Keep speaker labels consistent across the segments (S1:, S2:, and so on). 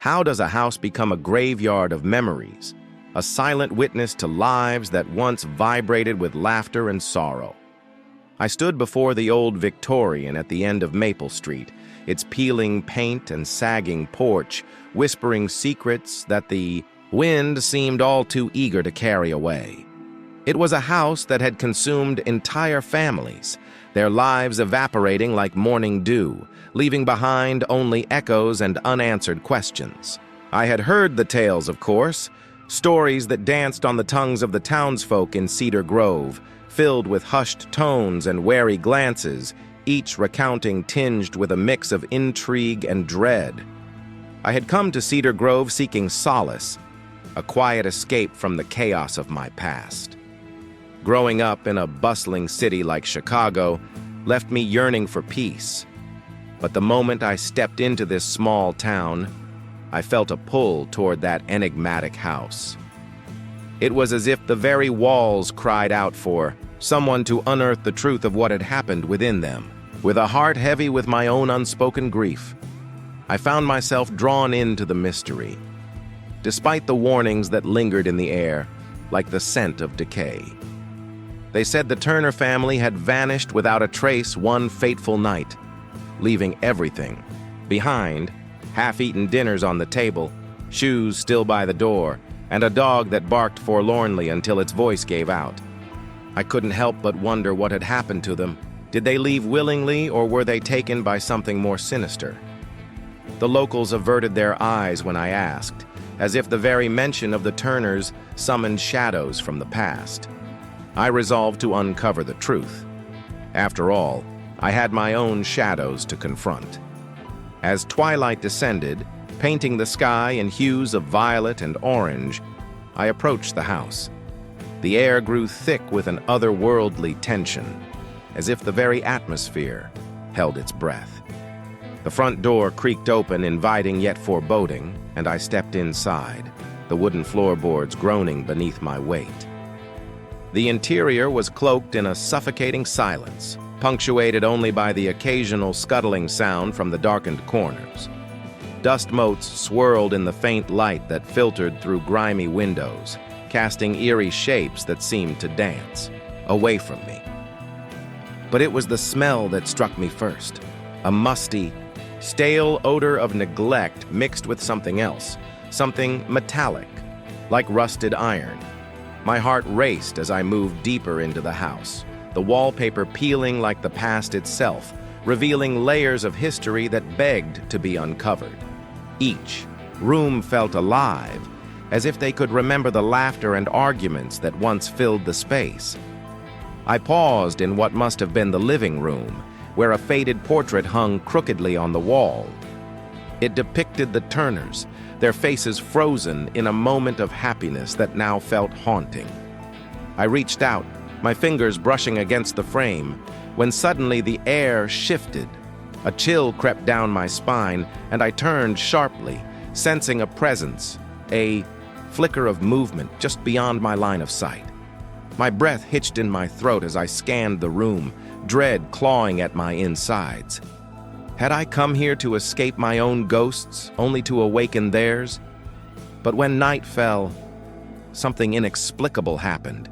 S1: How does a house become a graveyard of memories, a silent witness to lives that once vibrated with laughter and sorrow? I stood before the old Victorian at the end of Maple Street, its peeling paint and sagging porch, whispering secrets that the wind seemed all too eager to carry away. It was a house that had consumed entire families, their lives evaporating like morning dew, leaving behind only echoes and unanswered questions. I had heard the tales, of course, stories that danced on the tongues of the townsfolk in Cedar Grove, filled with hushed tones and wary glances, each recounting tinged with a mix of intrigue and dread. I had come to Cedar Grove seeking solace, a quiet escape from the chaos of my past. Growing up in a bustling city like Chicago left me yearning for peace. But the moment I stepped into this small town, I felt a pull toward that enigmatic house. It was as if the very walls cried out for someone to unearth the truth of what had happened within them. With a heart heavy with my own unspoken grief, I found myself drawn into the mystery, despite the warnings that lingered in the air, like the scent of decay. They said the Turner family had vanished without a trace one fateful night, leaving everything behind: half-eaten dinners on the table, shoes still by the door, and a dog that barked forlornly until its voice gave out. I couldn't help but wonder what had happened to them. Did they leave willingly, or were they taken by something more sinister? The locals averted their eyes when I asked, as if the very mention of the Turners summoned shadows from the past. I resolved to uncover the truth. After all, I had my own shadows to confront. As twilight descended, painting the sky in hues of violet and orange, I approached the house. The air grew thick with an otherworldly tension, as if the very atmosphere held its breath. The front door creaked open, inviting yet foreboding, and I stepped inside, the wooden floorboards groaning beneath my weight. The interior was cloaked in a suffocating silence, punctuated only by the occasional scuttling sound from the darkened corners. Dust motes swirled in the faint light that filtered through grimy windows, casting eerie shapes that seemed to dance away from me. But it was the smell that struck me first, a musty, stale odor of neglect mixed with something else, something metallic, like rusted iron. My heart raced as I moved deeper into the house, the wallpaper peeling like the past itself, revealing layers of history that begged to be uncovered. Each room felt alive, as if they could remember the laughter and arguments that once filled the space. I paused in what must have been the living room, where a faded portrait hung crookedly on the wall. It depicted the Turners, their faces frozen in a moment of happiness that now felt haunting. I reached out, my fingers brushing against the frame, when suddenly the air shifted. A chill crept down my spine, and I turned sharply, sensing a presence, a flicker of movement just beyond my line of sight. My breath hitched in my throat as I scanned the room, dread clawing at my insides. Had I come here to escape my own ghosts, only to awaken theirs? But when night fell, something inexplicable happened.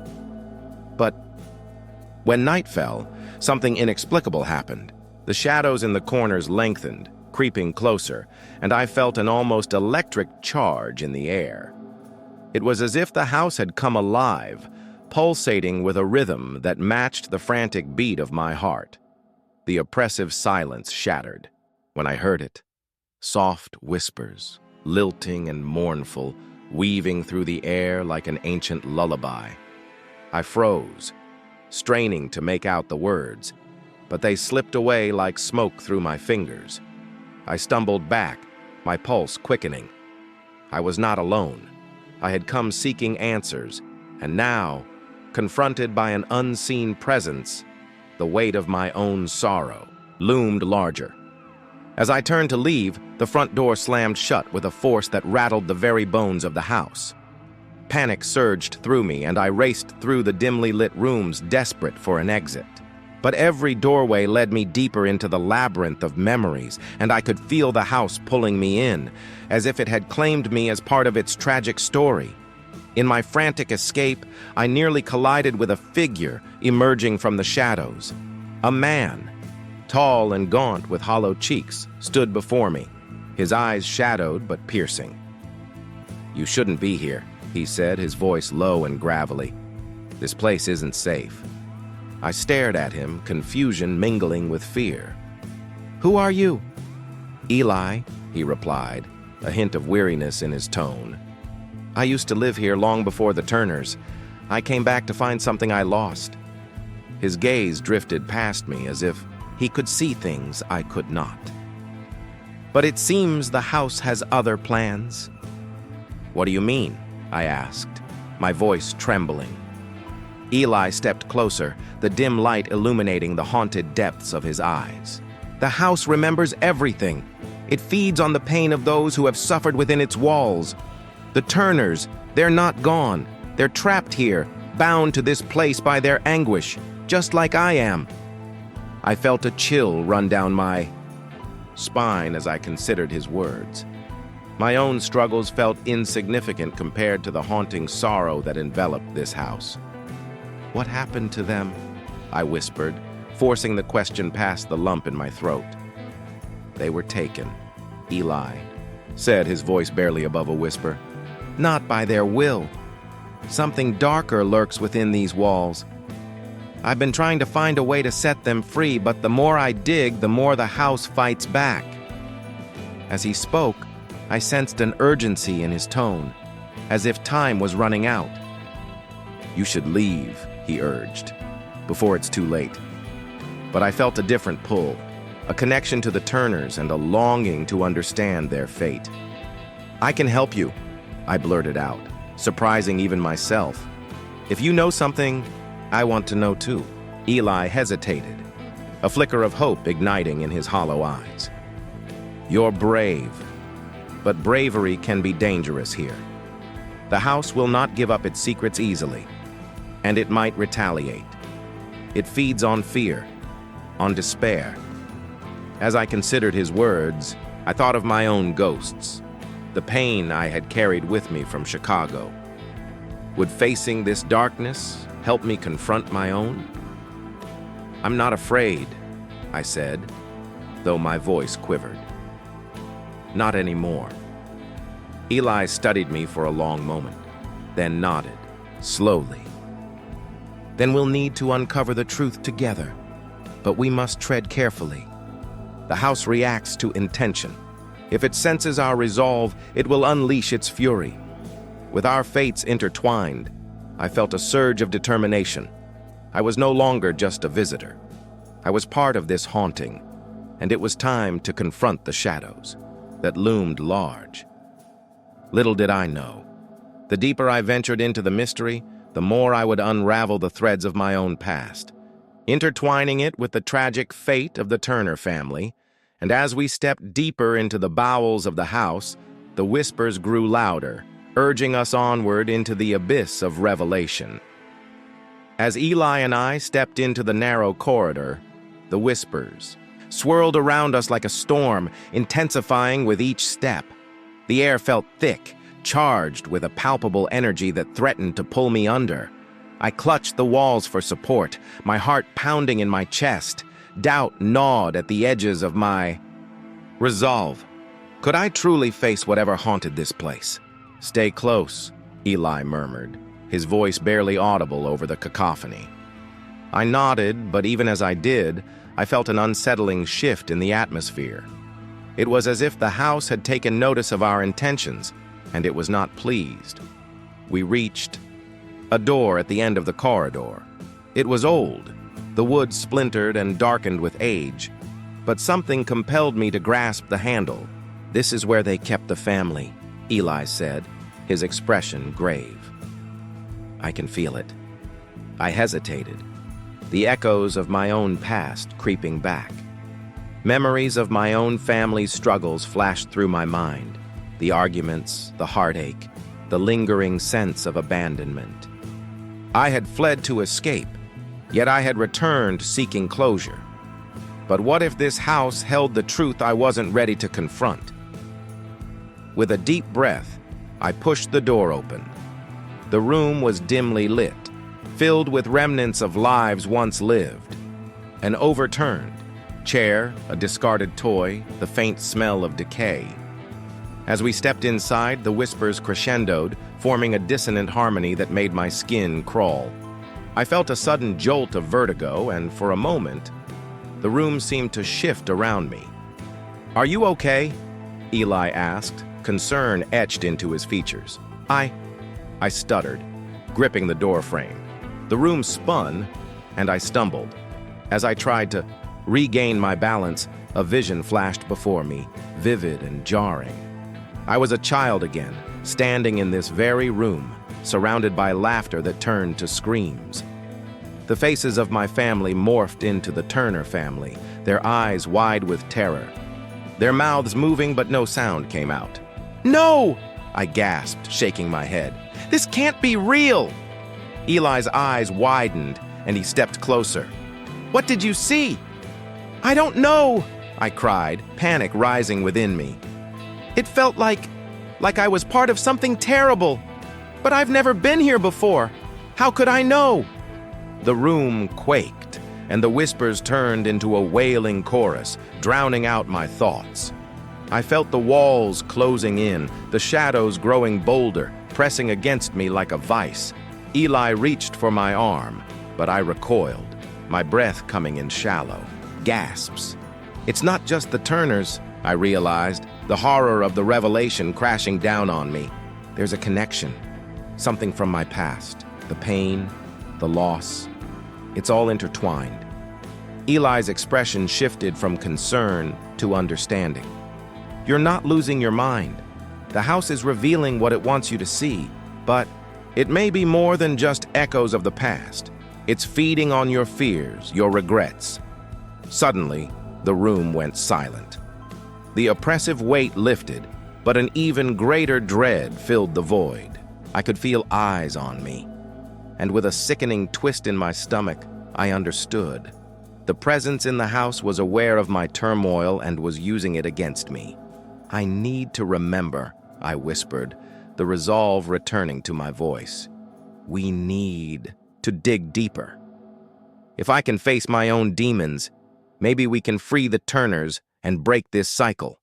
S1: The shadows in the corners lengthened, creeping closer, and I felt an almost electric charge in the air. It was as if the house had come alive, pulsating with a rhythm that matched the frantic beat of my heart. The oppressive silence shattered when I heard it. Soft whispers, lilting and mournful, weaving through the air like an ancient lullaby. I froze, straining to make out the words, but they slipped away like smoke through my fingers. I stumbled back, my pulse quickening. I was not alone. I had come seeking answers, and now, confronted by an unseen presence, the weight of my own sorrow loomed larger. As I turned to leave, the front door slammed shut with a force that rattled the very bones of the house. Panic surged through me, and I raced through the dimly lit rooms, desperate for an exit. But every doorway led me deeper into the labyrinth of memories, and I could feel the house pulling me in, as if it had claimed me as part of its tragic story. In my frantic escape, I nearly collided with a figure emerging from the shadows. A man, tall and gaunt with hollow cheeks, stood before me, his eyes shadowed but piercing. "You shouldn't be here," he said, his voice low and gravelly. "This place isn't safe." I stared at him, confusion mingling with fear. "Who are you?" "Eli," he replied, a hint of weariness in his tone. "I used to live here long before the Turners. I came back to find something I lost." His gaze drifted past me as if he could see things I could not. "But it seems the house has other plans." "What do you mean?" I asked, my voice trembling. Eli stepped closer, the dim light illuminating the haunted depths of his eyes. "The house remembers everything. It feeds on the pain of those who have suffered within its walls. The Turners, they're not gone. They're trapped here, bound to this place by their anguish, just like I am." I felt a chill run down my spine as I considered his words. My own struggles felt insignificant compared to the haunting sorrow that enveloped this house. "What happened to them?" I whispered, forcing the question past the lump in my throat. "They were taken," Eli said, his voice barely above a whisper. "Not by their will. Something darker lurks within these walls. I've been trying to find a way to set them free, but the more I dig, the more the house fights back." As he spoke, I sensed an urgency in his tone, as if time was running out. "You should leave," he urged, "before it's too late." But I felt a different pull, a connection to the Turners and a longing to understand their fate. "I can help you," I blurted out, surprising even myself. "If you know something, I want to know too." Eli hesitated, a flicker of hope igniting in his hollow eyes. "You're brave, but bravery can be dangerous here. The house will not give up its secrets easily, and it might retaliate. It feeds on fear, on despair." As I considered his words, I thought of my own ghosts, the pain I had carried with me from Chicago. Would facing this darkness help me confront my own? "I'm not afraid," I said, though my voice quivered. "Not anymore." Eli studied me for a long moment, then nodded, slowly. "Then we'll need to uncover the truth together, but we must tread carefully. The house reacts to intention. If it senses our resolve, it will unleash its fury. With our fates intertwined, I felt a surge of determination. I was no longer just a visitor. I was part of this haunting, and it was time to confront the shadows that loomed large. Little did I know, the deeper I ventured into the mystery, the more I would unravel the threads of my own past, intertwining it with the tragic fate of the Turner family. And as we stepped deeper into the bowels of the house, the whispers grew louder, urging us onward into the abyss of revelation. As Eli and I stepped into the narrow corridor, the whispers swirled around us like a storm, intensifying with each step. The air felt thick, charged with a palpable energy that threatened to pull me under. I clutched the walls for support, my heart pounding in my chest. Doubt gnawed at the edges of my resolve. Could I truly face whatever haunted this place? "Stay close," Eli murmured, his voice barely audible over the cacophony. I nodded, but even as I did, I felt an unsettling shift in the atmosphere. It was as if the house had taken notice of our intentions, and it was not pleased. We reached a door at the end of the corridor. It was old, the wood splintered and darkened with age, but something compelled me to grasp the handle. "This is where they kept the family," Eli said, his expression grave. "I can feel it." I hesitated, the echoes of my own past creeping back. Memories of my own family's struggles flashed through my mind, the arguments, the heartache, the lingering sense of abandonment. I had fled to escape, Yet I had returned seeking closure. But what if this house held the truth I wasn't ready to confront? With a deep breath, I pushed the door open. The room was dimly lit, filled with remnants of lives once lived. An overturned chair, a discarded toy, the faint smell of decay. As we stepped inside, the whispers crescendoed, forming a dissonant harmony that made my skin crawl. I felt a sudden jolt of vertigo, and for a moment, the room seemed to shift around me. "Are you okay?" Eli asked, concern etched into his features. I stuttered, gripping the doorframe. The room spun, and I stumbled. As I tried to regain my balance, a vision flashed before me, vivid and jarring. I was a child again, standing in this very room, surrounded by laughter that turned to screams. The faces of my family morphed into the Turner family, their eyes wide with terror. Their mouths moving, but no sound came out. "No!" I gasped, shaking my head. "This can't be real!" Eli's eyes widened, and he stepped closer. "What did you see?" "I don't know," I cried, panic rising within me. "It felt like I was part of something terrible. But I've never been here before. How could I know?" The room quaked, and the whispers turned into a wailing chorus, drowning out my thoughts. I felt the walls closing in, the shadows growing bolder, pressing against me like a vice. Eli reached for my arm, but I recoiled, my breath coming in shallow gasps. It's not just the Turners, I realized, the horror of the revelation crashing down on me. There's a connection, something from my past, the pain, the loss. It's all intertwined. Eli's expression shifted from concern to understanding. "You're not losing your mind. The house is revealing what it wants you to see, but it may be more than just echoes of the past. It's feeding on your fears, your regrets." Suddenly, the room went silent. The oppressive weight lifted, but an even greater dread filled the void. I could feel eyes on me, and with a sickening twist in my stomach, I understood. The presence in the house was aware of my turmoil and was using it against me. "I need to remember," I whispered, the resolve returning to my voice. "We need to dig deeper. If I can face my own demons, maybe we can free the Turners and break this cycle."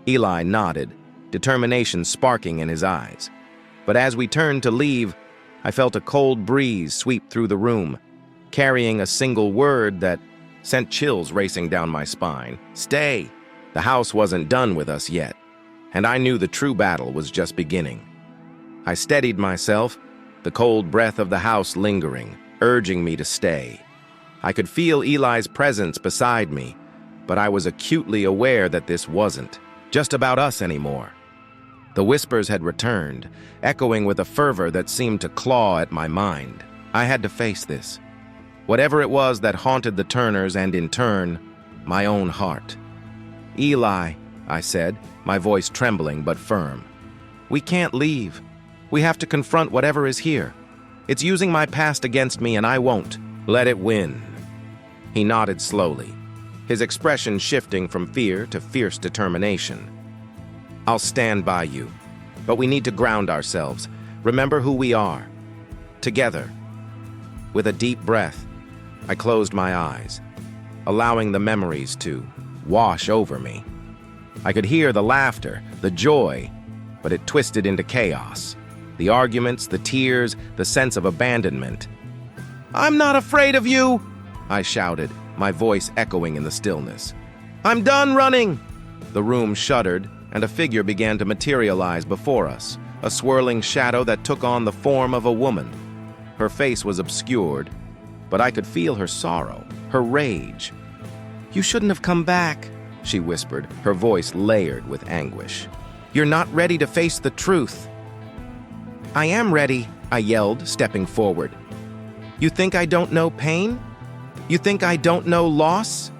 S1: Eli nodded, determination sparking in his eyes. But as we turned to leave, I felt a cold breeze sweep through the room, carrying a single word that sent chills racing down my spine. "Stay." The house wasn't done with us yet, and I knew the true battle was just beginning. I steadied myself, the cold breath of the house lingering, urging me to stay. I could feel Eli's presence beside me, but I was acutely aware that this wasn't just about us anymore. The whispers had returned, echoing with a fervor that seemed to claw at my mind. I had to face this. Whatever it was that haunted the Turners and, in turn, my own heart. "Eli," I said, my voice trembling but firm. "We can't leave. We have to confront whatever is here. It's using my past against me, and I won't let it win." He nodded slowly, his expression shifting from fear to fierce determination. "I'll stand by you, but we need to ground ourselves, remember who we are. Together." With a deep breath, I closed my eyes, allowing the memories to wash over me. I could hear the laughter, the joy, but it twisted into chaos. The arguments, the tears, the sense of abandonment. "I'm not afraid of you!" I shouted, my voice echoing in the stillness. "I'm done running!" The room shuddered, and a figure began to materialize before us, a swirling shadow that took on the form of a woman. Her face was obscured, but I could feel her sorrow, her rage. "You shouldn't have come back," she whispered, her voice layered with anguish. "You're not ready to face the truth." "I am ready," I yelled, stepping forward. "You think I don't know pain? You think I don't know loss?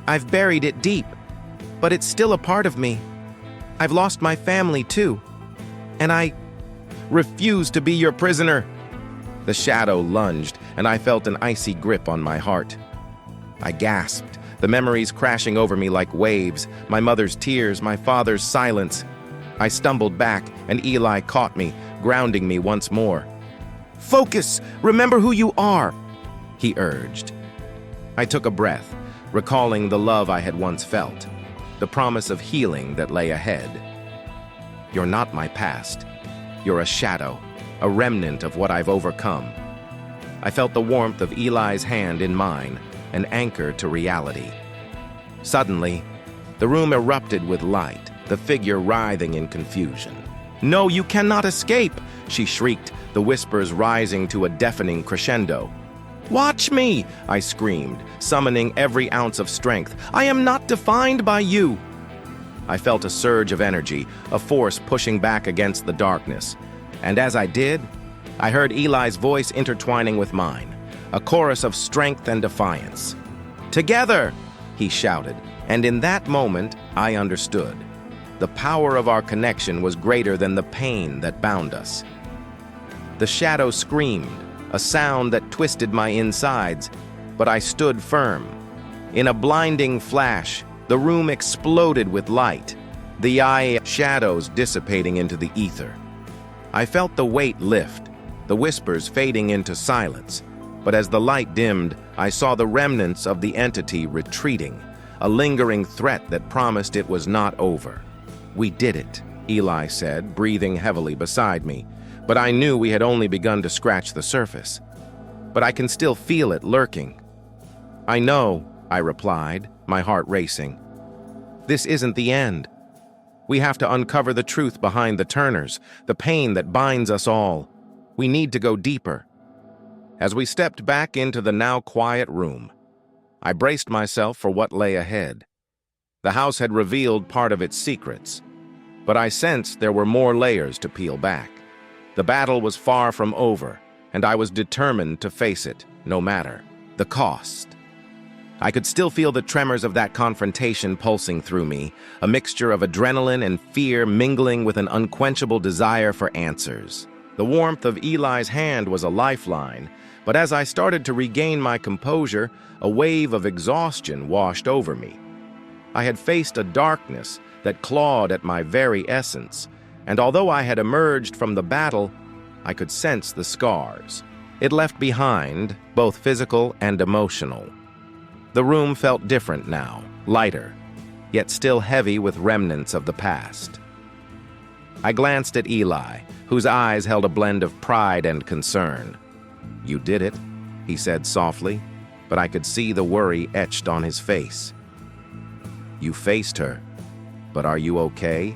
S1: I've buried it deep, but it's still a part of me. I've lost my family too, and I refuse to be your prisoner." The shadow lunged, and I felt an icy grip on my heart. I gasped, the memories crashing over me like waves, my mother's tears, my father's silence. I stumbled back, and Eli caught me, grounding me once more. "Focus! Remember who you are!" he urged. I took a breath, recalling the love I had once felt, the promise of healing that lay ahead. "You're not my past. You're a shadow, a remnant of what I've overcome." I felt the warmth of Eli's hand in mine, an anchor to reality. Suddenly, the room erupted with light, the figure writhing in confusion. "No, you cannot escape!" she shrieked, the whispers rising to a deafening crescendo. "Watch me!" I screamed, summoning every ounce of strength. "I am not defined by you!" I felt a surge of energy, a force pushing back against the darkness. And as I did, I heard Eli's voice intertwining with mine, a chorus of strength and defiance. "Together!" he shouted, and in that moment, I understood. The power of our connection was greater than the pain that bound us. The shadow screamed, a sound that twisted my insides, but I stood firm. In a blinding flash, the room exploded with light, the eye shadows dissipating into the ether. I felt the weight lift, the whispers fading into silence, but as the light dimmed, I saw the remnants of the entity retreating, a lingering threat that promised it was not over. "We did it," Eli said, breathing heavily beside me, but I knew we had only begun to scratch the surface. "But I can still feel it lurking." "I know," I replied, my heart racing. "This isn't the end. We have to uncover the truth behind the Turners, the pain that binds us all. We need to go deeper." As we stepped back into the now quiet room, I braced myself for what lay ahead. The house had revealed part of its secrets, but I sensed there were more layers to peel back. The battle was far from over, and I was determined to face it, no matter the cost. I could still feel the tremors of that confrontation pulsing through me, a mixture of adrenaline and fear mingling with an unquenchable desire for answers. The warmth of Eli's hand was a lifeline, but as I started to regain my composure, a wave of exhaustion washed over me. I had faced a darkness that clawed at my very essence, and although I had emerged from the battle, I could sense the scars it left behind, both physical and emotional. The room felt different now, lighter, yet still heavy with remnants of the past. I glanced at Eli, whose eyes held a blend of pride and concern. "You did it," he said softly, but I could see the worry etched on his face. "You faced her, but are you okay?"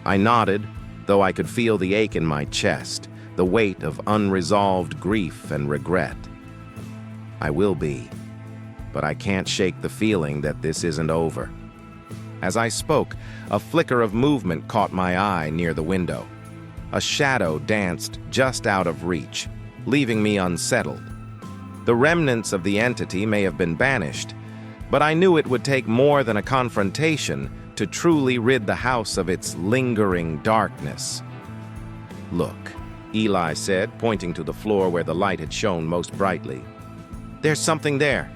S1: I nodded, though I could feel the ache in my chest, the weight of unresolved grief and regret. "I will be, but I can't shake the feeling that this isn't over." As I spoke, a flicker of movement caught my eye near the window. A shadow danced just out of reach, leaving me unsettled. The remnants of the entity may have been banished, but I knew it would take more than a confrontation to truly rid the house of its lingering darkness. "Look," Eli said, pointing to the floor where the light had shone most brightly. "There's something there."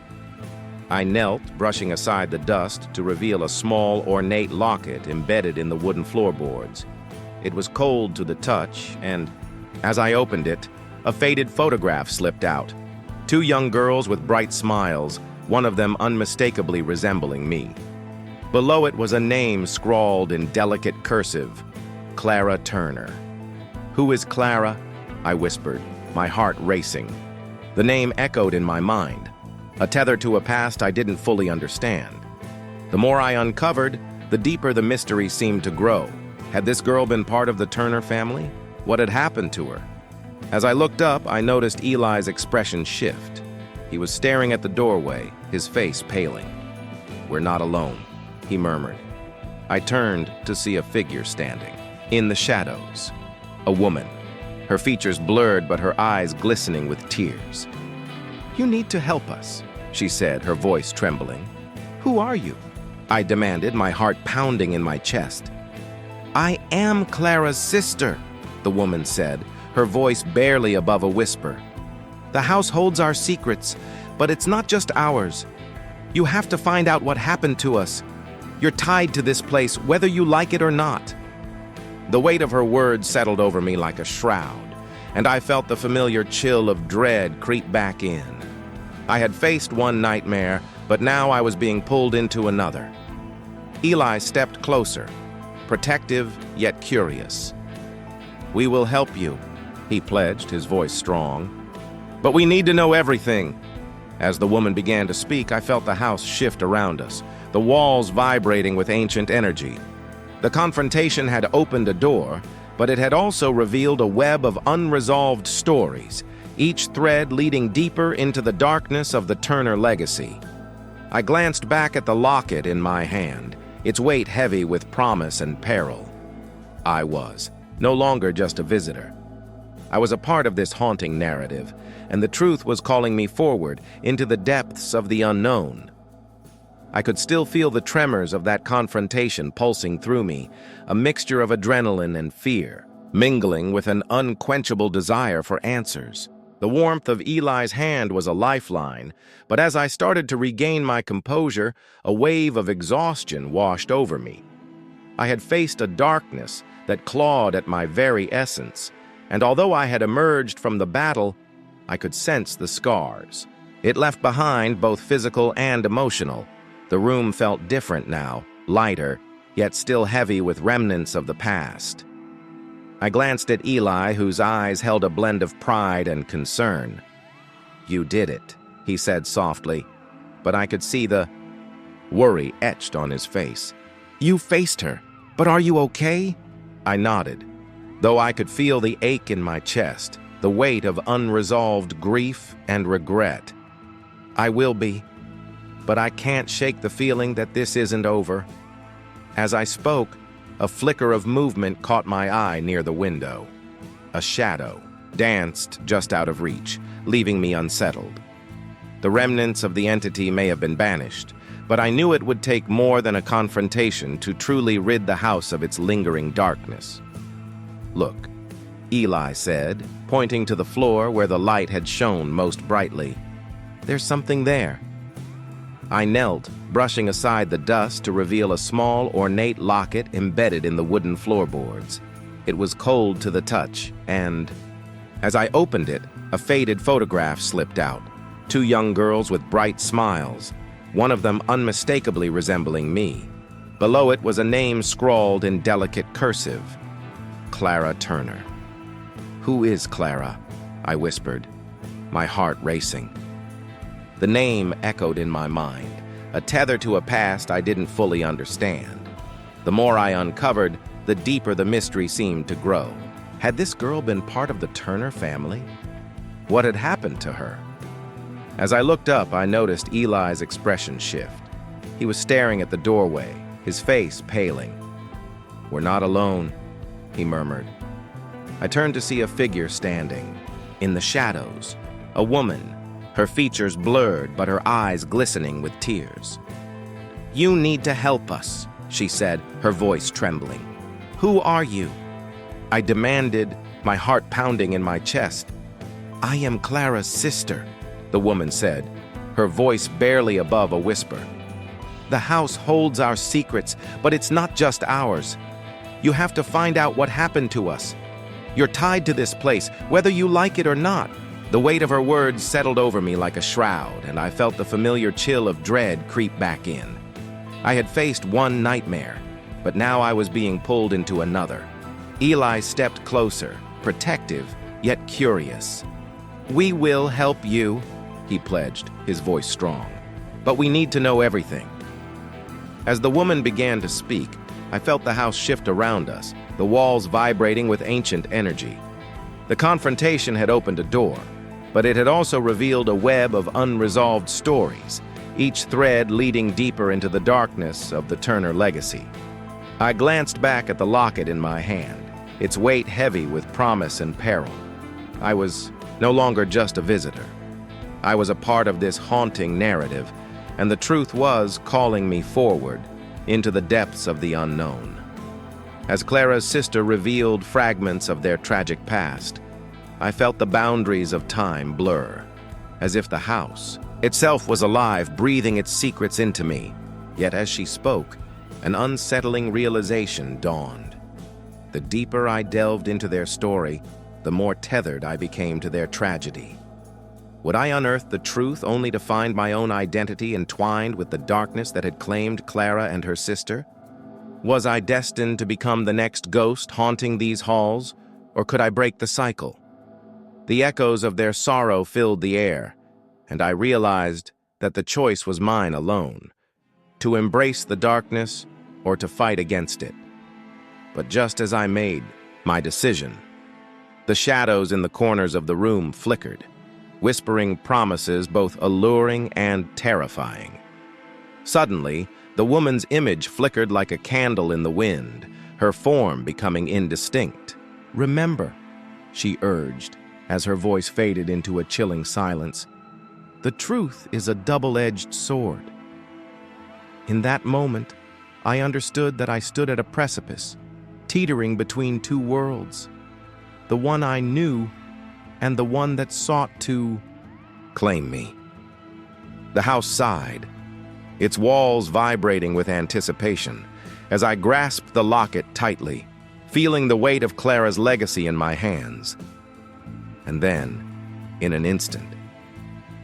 S1: I knelt, brushing aside the dust to reveal a small, ornate locket embedded in the wooden floorboards. It was cold to the touch, and as I opened it, a faded photograph slipped out. Two young girls with bright smiles, one of them unmistakably resembling me. Below it was a name scrawled in delicate cursive, Clara Turner. "Who is Clara?" I whispered, my heart racing. The name echoed in my mind, a tether to a past I didn't fully understand. The more I uncovered, the deeper the mystery seemed to grow. Had this girl been part of the Turner family? What had happened to her? As I looked up, I noticed Eli's expression shift. He was staring at the doorway, his face paling. "We're not alone," he murmured. I turned to see a figure standing in the shadows. A woman, her features blurred but her eyes glistening with tears. "You need to help us," she said, her voice trembling. "Who are you?" I demanded, my heart pounding in my chest. "I am Clara's sister," the woman said, her voice barely above a whisper. "The house holds our secrets, but it's not just ours. You have to find out what happened to us. You're tied to this place, whether you like it or not." The weight of her words settled over me like a shroud, and I felt the familiar chill of dread creep back in. I had faced one nightmare, but now I was being pulled into another. Eli stepped closer, protective yet curious. "We will help you," he pledged, his voice strong. "But we need to know everything." As the woman began to speak, I felt the house shift around us, the walls vibrating with ancient energy. The confrontation had opened a door, but it had also revealed a web of unresolved stories, each thread leading deeper into the darkness of the Turner legacy. I glanced back at the locket in my hand, its weight heavy with promise and peril. I was no longer just a visitor. I was a part of this haunting narrative, and the truth was calling me forward into the depths of the unknown. I could still feel the tremors of that confrontation pulsing through me, a mixture of adrenaline and fear, mingling with an unquenchable desire for answers. The warmth of Eli's hand was a lifeline, but as I started to regain my composure, a wave of exhaustion washed over me. I had faced a darkness that clawed at my very essence, and although I had emerged from the battle, I could sense the scars. It left behind both physical and emotional. The room felt different now, lighter, yet still heavy with remnants of the past. I glanced at Eli, whose eyes held a blend of pride and concern. "You did it," he said softly, but I could see the worry etched on his face. "You faced her, but are you okay?" I nodded, though I could feel the ache in my chest, the weight of unresolved grief and regret. "I will be, but I can't shake the feeling that this isn't over." As I spoke, a flicker of movement caught my eye near the window. A shadow danced just out of reach, leaving me unsettled. The remnants of the entity may have been banished, but I knew it would take more than a confrontation to truly rid the house of its lingering darkness. "Look," Eli said, pointing to the floor where the light had shone most brightly. "There's something there." I knelt, brushing aside the dust to reveal a small, ornate locket embedded in the wooden floorboards. It was cold to the touch, and as I opened it, a faded photograph slipped out. Two young girls with bright smiles, one of them unmistakably resembling me. Below it was a name scrawled in delicate cursive: Clara Turner. "Who is Clara?" I whispered, my heart racing. The name echoed in my mind, a tether to a past I didn't fully understand. The more I uncovered, the deeper the mystery seemed to grow. Had this girl been part of the Turner family? What had happened to her? As I looked up, I noticed Eli's expression shift. He was staring at the doorway, his face paling. "We're not alone," he murmured. I turned to see a figure standing in the shadows, a woman, her features blurred but her eyes glistening with tears. "You need to help us," she said, her voice trembling. "Who are you?" I demanded, my heart pounding in my chest. "I am Clara's sister," the woman said, her voice barely above a whisper. "The house holds our secrets, but it's not just ours. You have to find out what happened to us. You're tied to this place, whether you like it or not." The weight of her words settled over me like a shroud, and I felt the familiar chill of dread creep back in. I had faced one nightmare, but now I was being pulled into another. Eli stepped closer, protective, yet curious. "We will help you," he pledged, his voice strong. "But we need to know everything." As the woman began to speak, I felt the house shift around us, the walls vibrating with ancient energy. The confrontation had opened a door, but it had also revealed a web of unresolved stories, each thread leading deeper into the darkness of the Turner legacy. I glanced back at the locket in my hand, its weight heavy with promise and peril. I was no longer just a visitor. I was a part of this haunting narrative, and the truth was calling me forward into the depths of the unknown. As Clara's sister revealed fragments of their tragic past, I felt the boundaries of time blur, as if the house itself was alive, breathing its secrets into me. Yet as she spoke, an unsettling realization dawned. The deeper I delved into their story, the more tethered I became to their tragedy. Would I unearth the truth only to find my own identity entwined with the darkness that had claimed Clara and her sister? Was I destined to become the next ghost haunting these halls, or could I break the cycle? The echoes of their sorrow filled the air, and I realized that the choice was mine alone, to embrace the darkness or to fight against it. But just as I made my decision, the shadows in the corners of the room flickered, whispering promises both alluring and terrifying. Suddenly, the woman's image flickered like a candle in the wind, her form becoming indistinct. "Remember," she urged, as her voice faded into a chilling silence, "the truth is a double-edged sword." In that moment, I understood that I stood at a precipice, teetering between two worlds, the one I knew and the one that sought to claim me. The house sighed, its walls vibrating with anticipation, as I grasped the locket tightly, feeling the weight of Clara's legacy in my hands. And then, in an instant,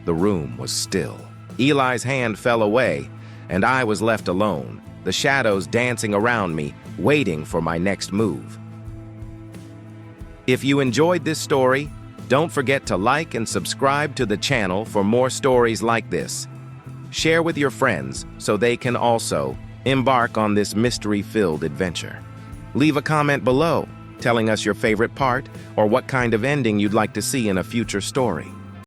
S1: the room was still. Eli's hand fell away, and I was left alone, the shadows dancing around me, waiting for my next move. If you enjoyed this story, don't forget to like and subscribe to the channel for more stories like this. Share with your friends so they can also embark on this mystery-filled adventure. Leave a comment below telling us your favorite part or what kind of ending you'd like to see in a future story.